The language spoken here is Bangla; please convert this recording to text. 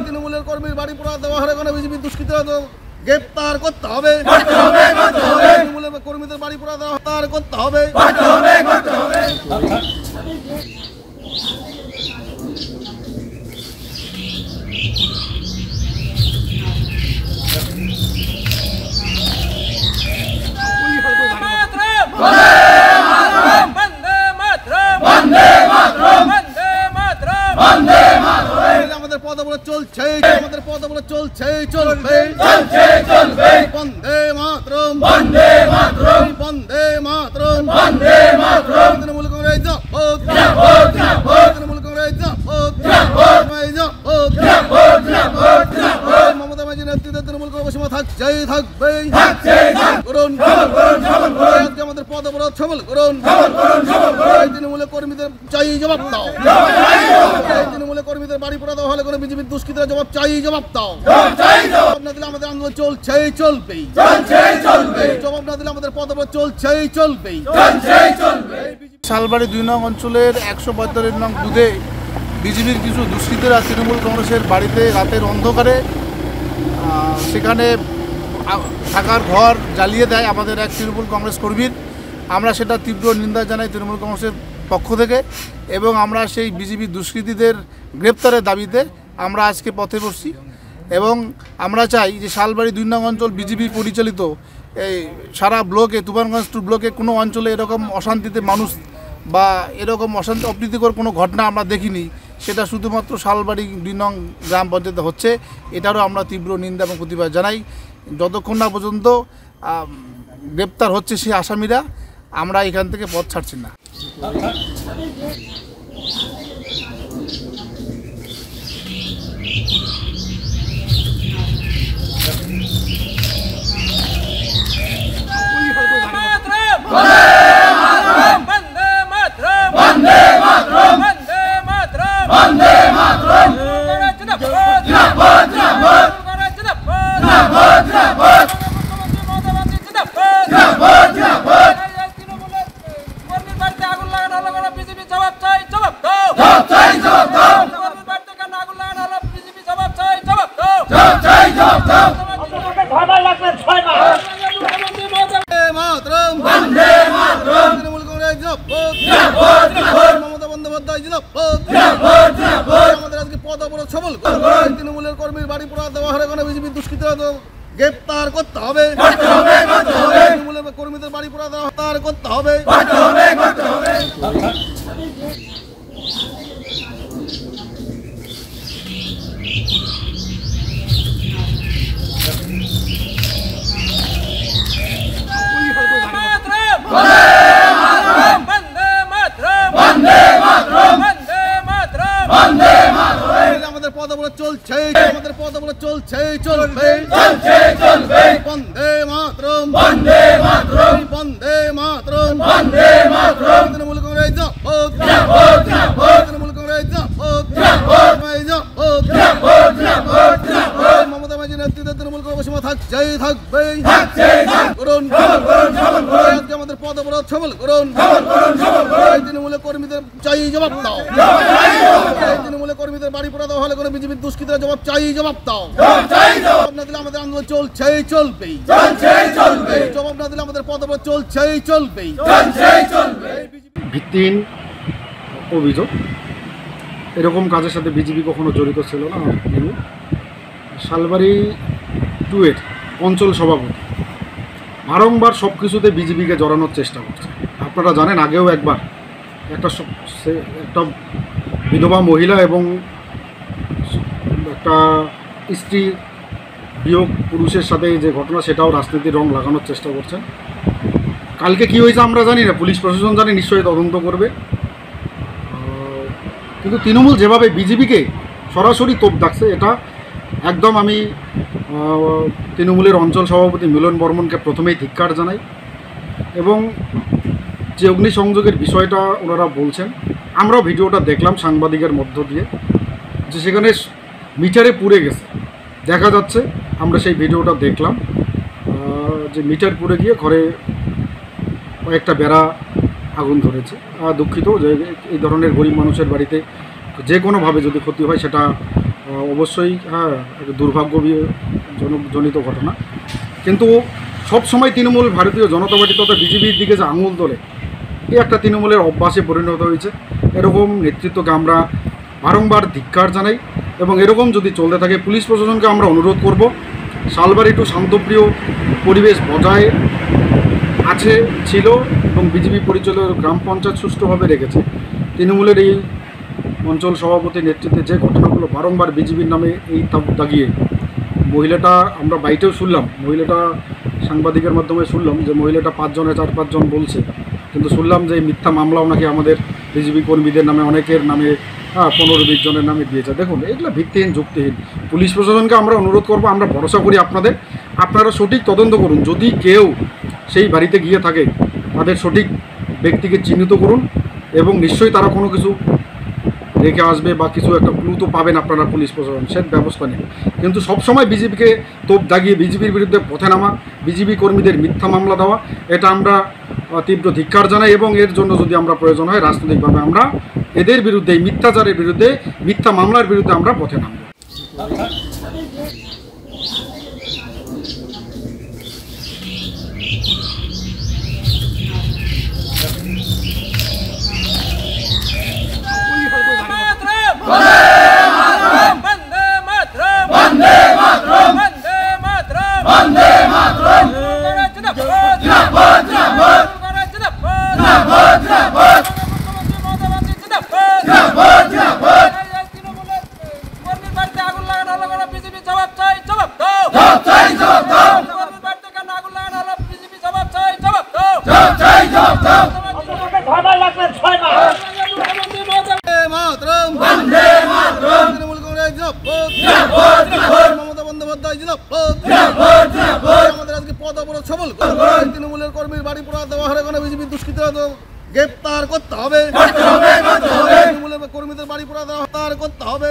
তৃণমূলের কর্মীর বাড়ি পোড়া দেওয়া হলে বিজেপি দুষ্কৃতীরা গ্রেপ্তার করতে হবে, তৃণমূলের কর্মীদের বাড়ি পোড়া দেওয়া করতে হবে। আমাদের পদবলে চলছে, আমাদের পদবলে চলছে, চলবে, বন্দে মাতরম, বন্দে মাতরম, বন্দে মাতরম, বন্দে মাতরম। তৃণমূল কংগ্রেস জিন্দাবাদ, তৃণমূল কংগ্রেস জিন্দাবাদ। মমতা ব্যানার্জির নেতৃত্বে তৃণমূল কংগ্রেস থাকছে, থাকবে, করুন আমাদের পদবরত সবল করুন। তৃণমূলের কর্মীদের চাই জবাব দাও, তৃণমূলের কর্মীদের বাড়ি পোড়া দেওয়া হলে কোনো বিজেপির দুষ্কৃতীরা জবাব চাই, জবাব দাও। জবাব না দিলে আমাদের আন্দোলন চলছে, চলবেই, জবাব না দিলে আমাদের পদবরত চলছে, চলবেই। শালবাড়ি ২ নং অঞ্চলের ১৪৫ নং বুথে বিজেপির কিছু দুষ্কৃতীরা তৃণমূল কংগ্রেসের বাড়িতে রাতের অন্ধকারে সেখানে থাকার ঘর জ্বালিয়ে দেয় আমাদের এক তৃণমূল কংগ্রেস কর্মীর। আমরা সেটা তীব্র নিন্দা জানাই তৃণমূল কংগ্রেসের পক্ষ থেকে, এবং আমরা সেই বিজেপি দুষ্কৃতীদের গ্রেপ্তারের দাবিতে আমরা আজকে পথে বসছি। এবং আমরা চাই যে শালবাড়ি ২ নং অঞ্চল বিজেপি পরিচালিত এই সারা ব্লকে, তুফানগঞ্জ 2 ব্লকে কোনো অঞ্চলে এরকম অশান্তিতে মানুষ বা এরকম অপ্রীতিকর কোনো ঘটনা আমরা দেখিনি। সেটা শুধুমাত্র শালবাড়ি ২ নং গ্রাম পঞ্চায়েতে হচ্ছে। এটারও আমরা তীব্র নিন্দা এবং প্রতিবাদ জানাই। যতক্ষণ না পর্যন্ত গ্রেপ্তার হচ্ছে সেই আসামিরা, আমরা এখান থেকে পথ ছাড়ছি না। তৃণমূলের কর্মীর বাড়ি পোড়া দেওয়া হলে বিজেপি দুষ্কৃতীরা গ্রেপ্তার করতে হবে, তৃণমূলের কর্মীদের বাড়ি পোড়া দেওয়া করতে হবে। আমাদের পদবলে চলছে, আমাদের পদবলে চলছে, চলবে, বন্দে মাতরম, বন্দে মাতরম, বন্দে মাতরম, বন্দে মাতরম। তৃণমূল কংগ্রেস জিন্দাবাদ, তৃণমূল কংগ্রেস জিন্দাবাদ। মমতা ব্যানার্জির নেতৃত্বে তৃণমূল কংগ্রেস থাকছে, থাকবে, করুন আমাদের পদবরত সবল করুন। তৃণমূলের কর্মীদের চাই জবাব দাও, তৃণমূলের কর্মীদের বাড়ি পোড়া দেওয়া হলে কোনো বিজেপির দুষ্কৃতীরা জবাব চাই, জবাব দাও। জবাব না দিলে আমাদের আন্দোলন চলছে, চলবেই, জবাব না দিলে আমাদের পদবরত চলছে, চলবেই। ভিত্তিহীন অভিযোগ, এরকম কাজের সাথে বিজেপি কখনো জড়িত ছিল না। শালবাড়ি 2-এর অঞ্চল সভাপতি বারংবার সব কিছুতে বিজেপিকে জড়ানোর চেষ্টা করছে। আপনারা জানেন আগেও একবার একটা বিধবা মহিলা এবং একটা স্ত্রী বিয়োগ পুরুষের সাথে যে ঘটনা, সেটাও রাজনীতির রং লাগানোর চেষ্টা করছেন। কালকে কি হয়েছে আমরা জানি না, পুলিশ প্রশাসন জানি, নিশ্চয়ই তদন্ত করবে। কিন্তু তৃণমূল যেভাবে বিজেপিকে সরাসরি তোপ ডাকছে, এটা একদম আমি তৃণমূলের অঞ্চল সভাপতি মিলন বর্মনকে প্রথমেই ধিক্কার জানাই। এবং যে অগ্নিসংযোগের বিষয়টা ওনারা বলছেন, আমরাও ভিডিওটা দেখলাম সাংবাদিকের মধ্য দিয়ে, যে সেখানে মিটারে পুড়ে গেছে দেখা যাচ্ছে। আমরা সেই ভিডিওটা দেখলাম, যে মিটার পুড়ে গিয়ে ঘরে কয়েকটা বেড়া আগুন ধরেছে। দুঃখিত যে এই ধরনের গরিব মানুষের বাড়িতে যে কোনোভাবে যদি ক্ষতি হয়, সেটা অবশ্যই দুর্ভাগ্যজনিত ঘটনা। কিন্তু সব সময় তৃণমূল ভারতীয় জনতা পার্টি তথা বিজেপির দিকে যে আঙুল তোলে, এই একটা তৃণমূলের অভ্যাসে পরিণত হয়েছে। এরকম নেতৃত্বকে আমরা বারংবার ধিক্কার জানাই এবং এরকম যদি চলতে থাকে, পুলিশ প্রশাসনকে আমরা অনুরোধ করব, শালবাড়ি একটু শান্তপ্রিয় পরিবেশ বজায় ছিল এবং বিজেপি পরিচালিত গ্রাম পঞ্চায়েত সুষ্ঠুভাবে রেখেছে। তৃণমূলের এই অঞ্চল সভাপতির নেতৃত্বে যে ঘটনাগুলো বারংবার বিজেপির নামে এই দাগিয়ে, মহিলাটা আমরা বাইরেও শুনলাম, মহিলাটা সাংবাদিকের মাধ্যমে শুনলাম যে মহিলাটা 4-5 জন বলছে, কিন্তু শুনলাম যে মিথ্যা মামলাও নাকি আমাদের বিজেপি কর্মীদের নামে, অনেকের নামে 15-20 জনের নামে দিয়েছে। দেখুন, এগুলো ভিত্তিহীন, যুক্তিহীন। পুলিশ প্রশাসনকে আমরা অনুরোধ করব, আমরা ভরসা করি আপনারা সঠিক তদন্ত করুন। যদি কেউ সেই বাড়িতে গিয়ে থাকে, তাদের সঠিক ব্যক্তিকে চিহ্নিত করুন এবং নিশ্চয়ই তারা কোনো কিছু রেখে আসবে বা কিছু একটা ক্লু তো পাবেন আপনারা, পুলিশ প্রশাসন সে ব্যবস্থা নেই। কিন্তু সবসময় বিজেপিকে তোপ দাগিয়ে বিজেপির বিরুদ্ধে পথে নামা, বিজেপি কর্মীদের মিথ্যা মামলা দেওয়া, এটা আমরা তীব্র ধিক্কার জানাই এবং এর জন্য যদি আমরা প্রয়োজন হয় রাজনৈতিকভাবে আমরা এদের বিরুদ্ধে, এই মিথ্যাচারের বিরুদ্ধে, মিথ্যা মামলার বিরুদ্ধে আমরা পথে নামব। মমতা বন্দ্যোপাধ্যায় আমাদের আজকে পদ অবরোধ সফল। তৃণমূলের কর্মীর বাড়ি পোড়া দেওয়া হলে বিজেপি দুষ্কৃতীরা গ্রেপ্তার করতে হবে, তৃণমূলের কর্মীদের বাড়ি পোড়া দেওয়া করতে হবে।